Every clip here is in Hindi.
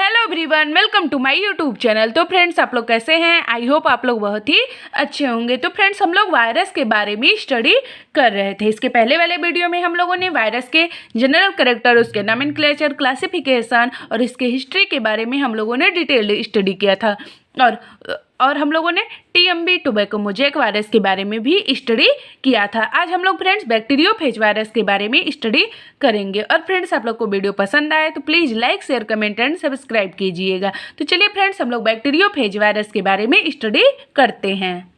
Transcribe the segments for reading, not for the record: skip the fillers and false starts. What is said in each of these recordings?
Hello everyone, welcome to my YouTube channel. तो फ्रेंड्स, आप लोग कैसे हैं? आई होप आप लोग बहुत ही अच्छे होंगे। तो फ्रेंड्स, हम लोग वायरस के बारे में स्टडी कर रहे थे। इसके पहले वाले वीडियो में हम लोगों ने वायरस के जनरल कैरेक्टर, उसके नोमेनक्लेचर, क्लासिफिकेशन और इसके हिस्ट्री के बारे में हम लोगों ने डिटेल स्टडी किया था। और हम लोगों ने टीएमबी टोबैको मोज़ेक वायरस के बारे में भी स्टडी किया था। आज हम लोग फ्रेंड्स बैक्टीरियोफेज वायरस के बारे में स्टडी करेंगे। और फ्रेंड्स, आप लोग को वीडियो पसंद आए तो please like, share, comment and subscribe कीजिएगा। तो चलिए फ्रेंड्स, हम लोग बैक्टीरियोफेज वायरस के बारे में स्टडी करते हैं।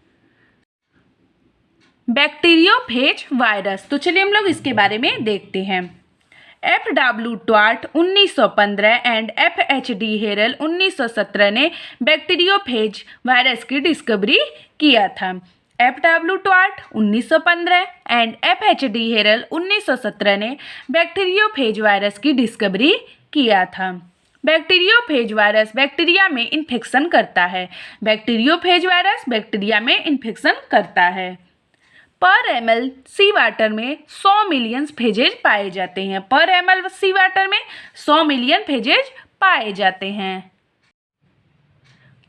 बैक्टीरियोफेज वायरस, तो चलिए हम लोग इसके बारे में देखते हैं। F.W. ट्वार्ट 1915 and F.H.D. हेरल 1917 ने बैक्टीरियोफेज वायरस की डिस्कवरी किया था। F.W. ट्वार्ट 1915 and F.H.D. हेरल 1917 ने बैक्टीरियोफेज वायरस की डिस्कवरी किया था। बैक्टीरियोफेज वायरस बैक्टीरिया में इन्फेक्शन करता है। बैक्टीरियोफेज वायरस बैक्टीरिया में इन्फेक्शन करता है। पर ml सी वाटर में 100 मिलियन फेजेज पाए जाते हैं। पर ml सी वाटर में 100 मिलियन फेजेज पाए जाते हैं।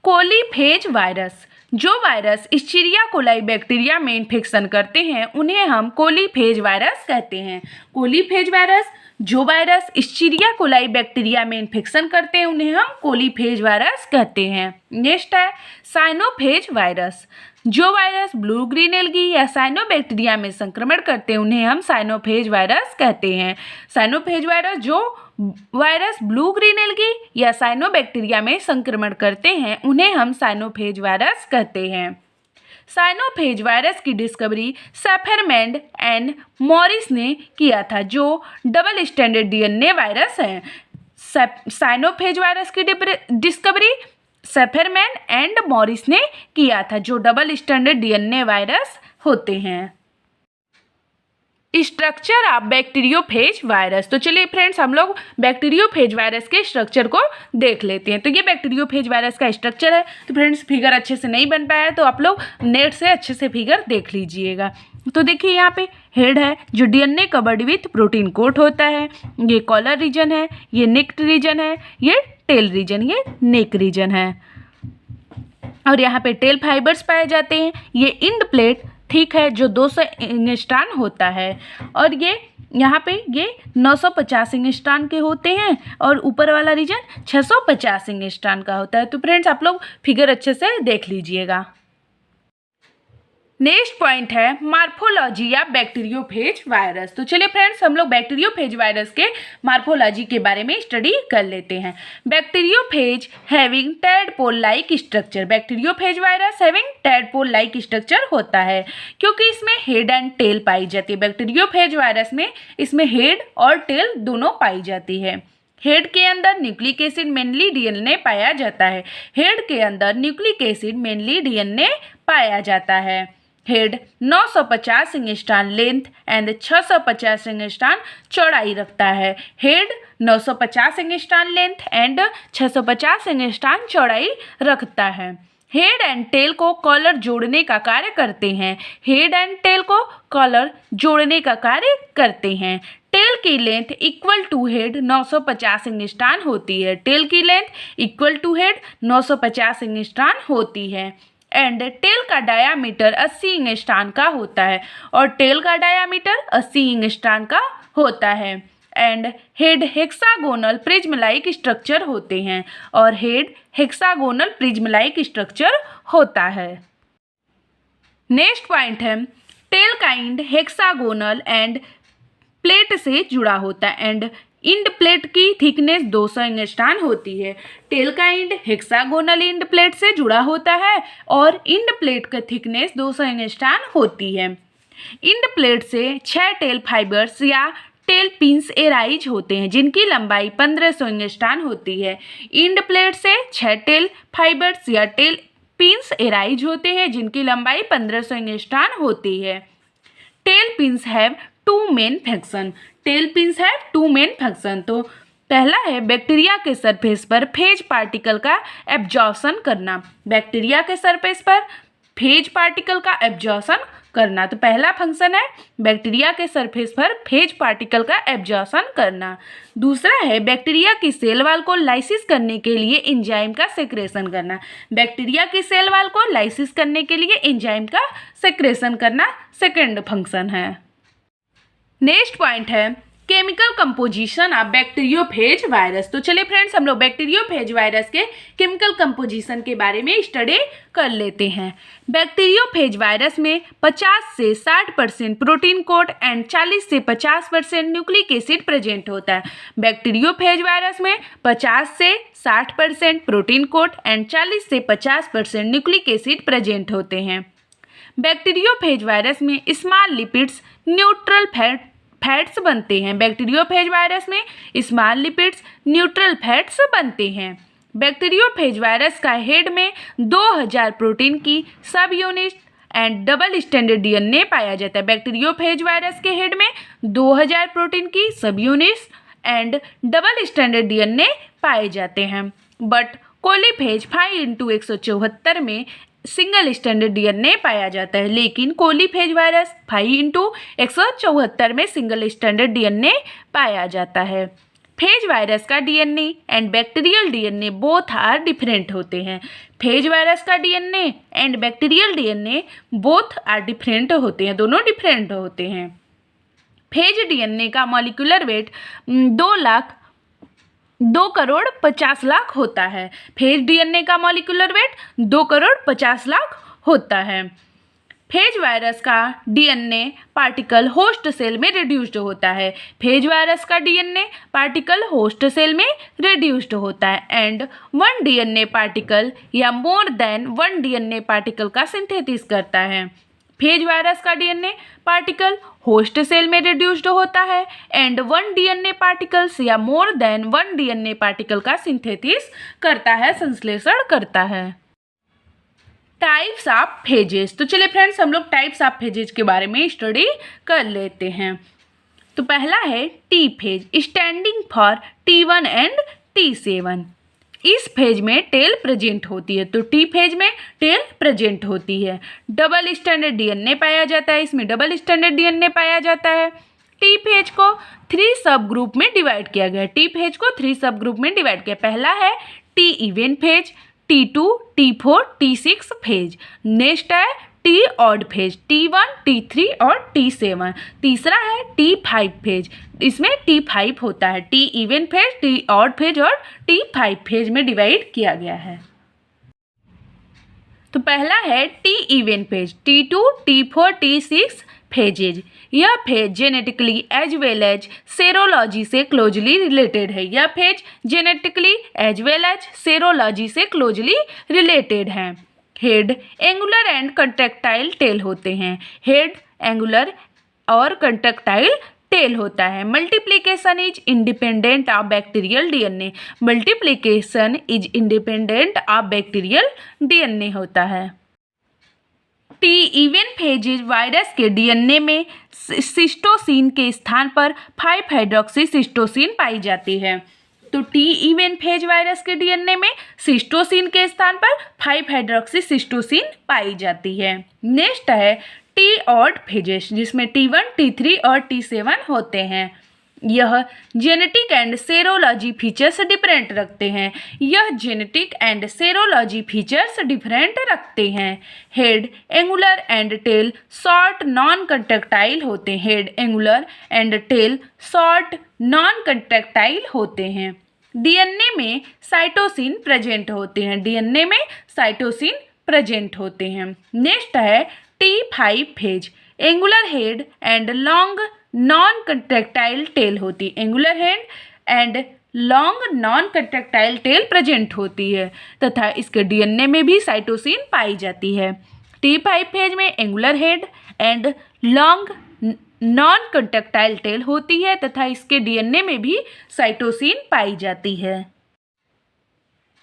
कोलीफेज वायरस, जो वायरस इश्चीरिया कोलाई बैक्टीरिया में इन्फेक्शन करते हैं उन्हें हम कोलीफेज वायरस कहते हैं। कोलीफेज वायरस, जो वायरस इश्चीरिया कोलाई बैक्टीरिया में इन्फेक्शन करते हैं उन्हें हम कोलीफेज वायरस कहते हैं। नेक्स्ट है साइनोफेज वायरस, जो वायरस ब्लू ग्रीन एल्गी या साइनोबैक्टीरिया में संक्रमण करते हैं उन्हें हम साइनोफेज वायरस कहते हैं। साइनोफेज वायरस, जो वायरस ब्लू ग्रीन एल्गी या साइनोबैक्टीरिया में संक्रमण करते हैं उन्हें हम साइनोफेज वायरस कहते हैं। साइनोफेज वायरस की डिस्कवरी सेफरमैन एंड मॉरिस ने किया था, जो डबल स्टैंडर्ड डीएनए वायरस है। साइनोफेज वायरस की डिस्कवरी सेफरमैन एंड मॉरिस ने किया था, जो डबल स्टैंडर्ड डीएनए वायरस होते हैं। स्ट्रक्चर ऑफ बैक्टीरियोफेज वायरस, तो चलिए फ्रेंड्स, हम लोग बैक्टीरियोफेज वायरस के स्ट्रक्चर को देख लेते हैं। तो ये बैक्टीरियोफेज वायरस का स्ट्रक्चर है। तो फ्रेंड्स, फिगर अच्छे से नहीं बन पाया तो आप लोग नेट से अच्छे से फिगर देख लीजिएगा। तो देखिए यहाँ पे हेड है जो DNA covered with protein coat होता है। ये कॉलर रीजन है, ये नेक रीजन है, ये टेल रीजन, ये नेक रीजन है। और यहाँ पे टेल फाइबर्स पाए जाते हैं। ये इंड प्लेट ठीक है जो 200 एंगस्ट्रॉन होता है। और ये यहाँ पे ये 950 एंगस्ट्रॉन के होते हैं और ऊपर वाला रीजन 650 एंगस्ट्रॉन का होता है। तो फ्रेंड्स, आप लोग फिगर अच्छे से देख लीजिएगा। नेक्स्ट पॉइंट है मार्फोलॉजी या बैक्टीरियोफेज वायरस। तो चलिए फ्रेंड्स, हम लोग बैक्टीरियोफेज वायरस के मार्फोलॉजी के बारे में स्टडी कर लेते हैं। Bacteriophage having tadpole like structure, bacteriophage virus having tadpole like structure होता है क्योंकि इसमें हेड एंड टेल पाई जाती है। बैक्टीरियोफेज वायरस में इसमें हेड और टेल दोनों पाई जाती है। हेड के अंदर न्यूक्लिक एसिड मेनली डीएनए पाया जाता है। हेड के अंदर न्यूक्लिक एसिड मेनली डीएनए पाया जाता है। Head 950 angstrom length and 650 angstrom चौड़ाई रखता है। Head 950 angstrom length and 650 angstrom चौड़ाई रखता है। हेड एंड टेल को कॉलर जोड़ने का कार्य करते हैं। हेड एंड टेल को कॉलर जोड़ने का कार्य करते हैं। टेल की length equal to head 950 angstrom होती है। टेल की length equal to head 950 angstrom होती है। एंड टेल का डायामीटर 80 एंगस्ट्रॉन का होता है और टेल का डायामीटर 80 एंगस्ट्रॉन का होता है। And head hexagonal prism like structure होते हैं और head hexagonal prism like structure होता है। नेक्स्ट पॉइंट है tail kind hexagonal end plate से जुड़ा होता है एंड इंड प्लेट की थिकनेस 200 एंगस्ट्रॉन होती है। टेल का इंड हेक्सागोनल इंड प्लेट से जुड़ा होता है और इंड प्लेट का थिकनेस 200 एंगस्ट्रॉन होती है। इंड प्लेट से 6 टेल फाइबर्स या टेल पिंस एराइज होते हैं जिनकी लंबाई 1500 एंगस्ट्रॉन होती है। इंड प्लेट से 6 टेल फाइबर्स या टेल पिंस एराइज होते हैं जिनकी लंबाई 1500 एंगस्ट्रॉन होती है। Tail pins have 2 main function. Tail pins है 2 मेन फंक्शन। तो पहला है बैक्टीरिया के सरफेस पर फेज पार्टिकल का एब्जॉर्प्शन करना। बैक्टीरिया के सरफेस पर फेज पार्टिकल का एब्जॉर्प्शन करना। तो पहला फंक्शन है बैक्टीरिया के सरफेस पर फेज पार्टिकल का एब्जॉर्प्शन करना। दूसरा है बैक्टीरिया की सेल वॉल को लाइसिस करने के लिए एंजाइम का सेक्रेशन करना। बैक्टीरिया की सेल वॉल को लाइसिस करने के लिए एंजाइम का सेक्रेशन करना सेकंड फंक्शन है। नेक्स्ट पॉइंट है chemical composition of bacteriophage virus. तो चलिए फ्रेंड्स हम लोग बैक्टीरियोफेज वायरस के केमिकल कंपोजिशन के बारे में स्टडी कर लेते हैं। बैक्टीरियोफेज वायरस में 50 से 60% प्रोटीन कोट एंड 40 से 50% न्यूक्लिक एसिड प्रेजेंट होता है। बैक्टीरियोफेज वायरस में 50 से 60% प्रोटीन कोट एंड 40 से 50% न्यूक्लिक एसिड प्रेजेंट होते हैं। बैक्टीरियोफेज वायरस में स्मॉल लिपिड्स न्यूट्रल फैट्स बनते हैं। बैक्टीरियोफेज वायरस में स्मॉल लिपिड्स न्यूट्रल फैट्स बनते हैं। बैक्टीरियोफेज वायरस का हेड में 2000 प्रोटीन की सब unit and double standard DNA पाया जाता है। बैक्टीरियोफेज वायरस के हेड में 2000 प्रोटीन की सब units and double standard DNA पाए जाते हैं। बट कोलीफेज 5x174 में सिंगल स्टैंडर्ड डीएनए पाया जाता है, लेकिन कोलीफेज वायरस 5x174 में सिंगल स्टैंडर्ड डीएनए पाया जाता है। फेज वायरस का DNA and bacterial DNA both are different होते हैं। फेज वायरस का DNA and bacterial DNA both are different होते हैं, दोनों डिफरेंट होते हैं। फेज डीएनए का मॉलिक्यूलर वेट 2 करोड़ 50 लाख होता है। फेज डीएनए का मॉलिक्यूलर वेट 2 करोड़ 50 लाख होता है। फेज वायरस का डीएनए पार्टिकल होस्ट सेल में रिड्यूस्ड होता है। फेज वायरस का डीएनए पार्टिकल होस्ट सेल में रिड्यूस्ड होता है एंड 1 डीएनए पार्टिकल या मोर देन 1 डीएनए पार्टिकल का सिंथेसिस करता है। फेज वायरस का डीएनए पार्टिकल होस्ट सेल में रिड्यूस्ड होता है एंड 1 डीएनए पार्टिकल्स या मोर देन 1 डीएनए पार्टिकल का सिंथेसिस करता है, संश्लेषण करता है। Types of phases. तो चलिए फ्रेंड्स हम लोग टाइप्स ऑफ फेजेस के बारे में स्टडी कर लेते हैं। तो पहला है T phase, standing for T1 and T7। इस फेज में टेल प्रेजेंट होती है, तो टी फेज में टेल प्रेजेंट होती है। डबल स्टैंडर्ड डीएनए पाया जाता है, इसमें डबल स्टैंडर्ड डीएनए पाया जाता है। टी फेज को 3 सब ग्रुप में डिवाइड किया गया। टी फेज को 3 सब ग्रुप में डिवाइड किया। पहला है T even phage, T2, T4, T6 phage. Next है T odd phage, T1, T3 और T7। तीसरा है T5 फेज, इसमें T5 होता है। T even phase, T odd phase और T5 फेज में डिवाइड किया गया है। तो पहला है T even phage, T2, T4, T6 phages. यह phage genetically as well as serology से क्लोजली रिलेटेड है। यह phage genetically as well as serology से क्लोजली रिलेटेड है। Head angular and contractile tail होते हैं। हेड एंगुलर और कंट्रैक्टाइल टेल होता है। Multiplication is independent of bacterial DNA. Multiplication is independent of bacterial DNA होता है। टी इवन फेजेज वायरस के डीएनए में सिस्टोसिन के स्थान पर 5 हाइड्रोक्सी सिस्टोसिन पाई जाती है। तो टी इवन फेज वायरस के डीएनए में सिस्टोसिन के स्थान पर 5 हाइड्रोक्सी सिस्टोसिन पाई जाती है। नेक्स्ट है टी ऑड फेजेस, जिसमें T1, T3 और T7 होते हैं। यह genetic and serology features different रखते हैं। यह genetic and serology features different रखते हैं। Head angular and tail short non contractile होते हैं। Head angular and tail short non contractile होते हैं। डीएनए में साइटोसिन प्रेजेंट होते हैं। डीएनए में साइटोसिन प्रेजेंट होते हैं। नेक्स्ट है T5 phage, angular head and long non contractile tail होती है। Angular head and long non contractile tail present होती है तथा इसके डीएनए में भी साइटोसिन पाई जाती है। T5 फेज में angular head and long non contractile tail होती है तथा इसके डीएनए में भी साइटोसिन पाई जाती है।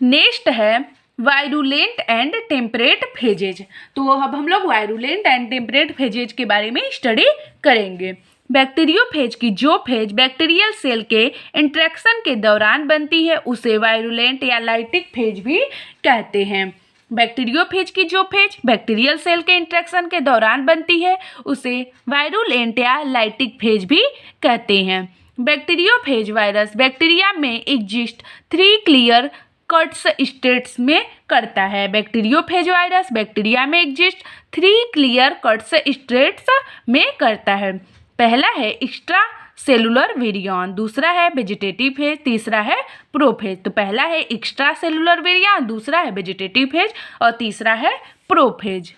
नेक्स्ट है वायरुलेंट एंड टेम्परेट फेजेज। तो अब हम लोग वायरुलेंट एंड टेम्परेट फेजेज के बारे में स्टडी करेंगे। बैक्टीरियोफेज की जो फेज बैक्टीरियल सेल के इंट्रैक्शन के दौरान बनती है उसे वायरुलेंट या लाइटिक फेज भी कहते हैं। बैक्टीरियोफेज की जो फेज बैक्टीरियल सेल के इंटरेक्शन के दौरान बनती है उसे वायरुलेंट या लाइटिक फेज भी कहते हैं। बैक्टीरियोफेज वायरस बैक्टीरिया में एग्जिस्ट 3 क्लियर कट्स स्टेट्स में करता है। बैक्टीरियोफेज वायरस बैक्टीरिया में एग्जिस्ट 3 क्लियर कट्स स्टेट्स में करता है। पहला है एक्स्ट्रा सेलुलर वेरियन, दूसरा है वेजिटेटिव फेज, तीसरा है प्रोफेज। तो पहला है एक्स्ट्रा सेलुलर वेरियन, दूसरा है वेजिटेटिव फेज और तीसरा है प्रोफेज।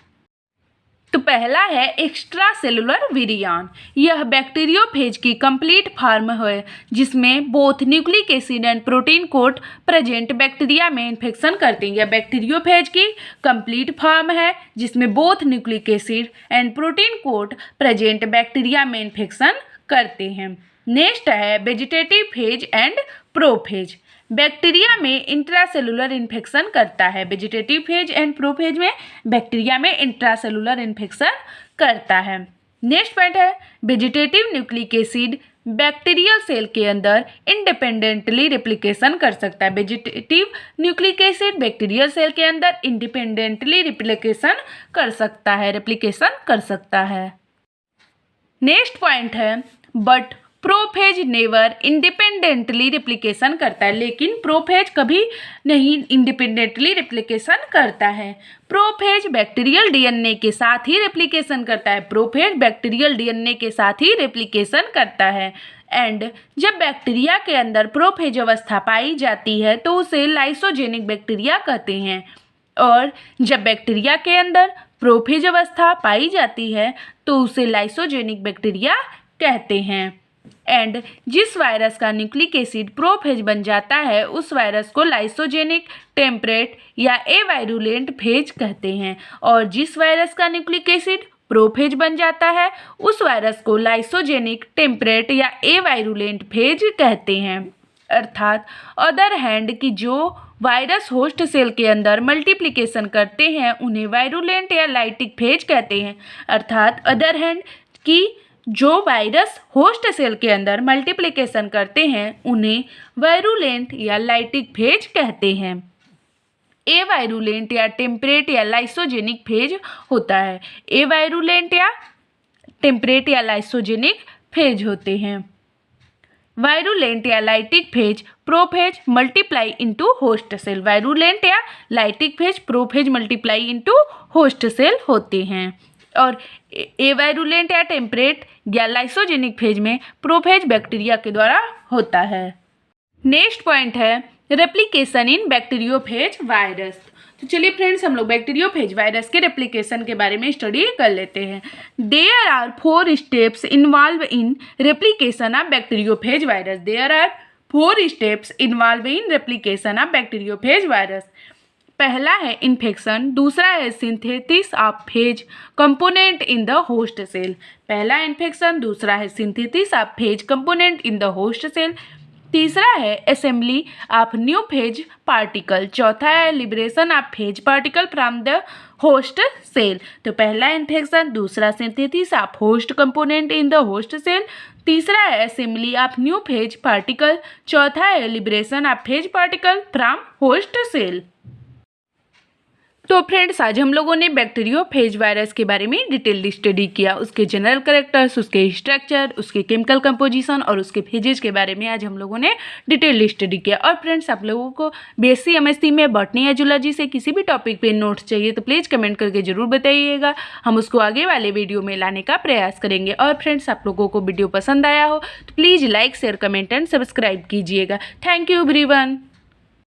तो पहला है एक्स्ट्रा सेलुलर वेरियन। यह बैक्टीरियोफेज की कंप्लीट फॉर्म है जिसमें both nucleic acid and protein coat present bacteria में इन्फेक्शन करते हैं। यह बैक्टीरियोफेज की कंप्लीट फॉर्म है जिसमें both nucleic acid and protein coat present bacteria में इन्फेक्शन करते हैं। नेक्स्ट है vegetative phage and prophage. Bacteria में इंट्रासेलुलर इन्फेक्शन करता है। वेजिटेटिव फेज एंड प्रोफेज में बैक्टीरिया में इंट्रासेलुलर इन्फेक्शन करता है। नेक्स्ट पॉइंट है vegetative nucleic acid bacterial cell के अंदर इंडिपेंडेंटली रेप्लिकेशन कर सकता है। Vegetative nucleic acid bacterial cell के अंदर इंडिपेंडेंटली रेप्लिकेशन कर सकता है। नेक्स्ट पॉइंट है but prophage never independently replication करता है, लेकिन प्रोफेज कभी नहीं इंडिपेंडेंटली रेप्लिकेशन करता है। प्रोफेज बैक्टीरियल डीएनए के साथ ही रेप्लिकेशन करता है। प्रोफेज बैक्टीरियल डीएनए के साथ ही रेप्लिकेशन करता है। एंड जब बैक्टीरिया के अंदर प्रोफेज अवस्था पाई जाती है तो उसे लाइसोजेनिक बैक्टीरिया कहते हैं, और जब बैक्टीरिया के अंदर प्रोफेज अवस्था पाई जाती है तो उसे लाइसोजेनिक बैक्टीरिया कहते हैं। एंड जिस वायरस का न्यूक्लिक एसिड प्रोफेज बन जाता है उस वायरस को लाइसोजेनिक, टेम्परेट या एवायरुलेंट फेज कहते हैं, और जिस वायरस का न्यूक्लिक एसिड प्रोफेज बन जाता है उस वायरस को लाइसोजेनिक, टेम्परेट या एवायरुलेंट फेज कहते हैं। अर्थात अदर हैंड की जो वायरस होस्ट सेल के अंदर मल्टीप्लिकेशन करते हैं उन्हें वायरुलेंट या लाइटिक फेज कहते हैं। अर्थात अदर हैंड की जो वायरस होस्ट सेल के अंदर मल्टीप्लिकेशन करते हैं उन्हें वायरुलेंट या लाइटिक फेज कहते हैं। एवायरुलेंट या टेम्परेट या लाइसोजेनिक फेज होता है। एवायरुलेंट या टेम्परेट या लाइसोजेनिक फेज होते हैं। वायरुलेंट या lytic phage prophage multiply into host cell. Virulent या lytic phage prophage multiply into host cell होते हैं, और एवायरुलेंट या टेम्परेट या लाइसोजेनिक फेज में प्रोफेज बैक्टीरिया के द्वारा होता है। नेक्स्ट पॉइंट है रेप्लिकेशन इन बैक्टीरियोफेज वायरस। तो चलिए फ्रेंड्स हम लोग बैक्टीरियोफेज वायरस के रेप्लिकेशन के बारे में स्टडी कर लेते हैं। There are 4 steps involve in replication of bacteriophage virus. There are 4 steps involve in replication of bacteriophage virus. पहला है इन्फेक्शन, दूसरा है synthesis of phage component in the host cell. पहला इन्फेक्शन, दूसरा है synthesis of phage component in the host cell, तीसरा है assembly of new phage particle, चौथा है liberation of phage particle from the host cell. तो पहला इन्फेक्शन, दूसरा synthesis of host component in the host cell, तीसरा है assembly of new phage particle, चौथा है liberation of phage particle from host cell. तो फ्रेंड्स आज हम लोगों ने बैक्टीरियोफेज वायरस के बारे में डिटेल स्टडी किया। उसके जनरल कैरेक्टर्स, उसके स्ट्रक्चर, उसके केमिकल कंपोजिशन और उसके फेजेस के बारे में आज हम लोगों ने डिटेल स्टडी किया। और फ्रेंड्स आप लोगों को बीएससी एमएससी में बॉटनी या जूलॉजी से किसी भी टॉपिक पे नोट्स चाहिए तो प्लीज़ कमेंट करके ज़रूर बताइएगा, हम उसको आगे वाले वीडियो में लाने का प्रयास करेंगे। और फ्रेंड्स आप लोगों को वीडियो पसंद आया हो तो please like, share, comment and subscribe कीजिएगा। Thank you everyone.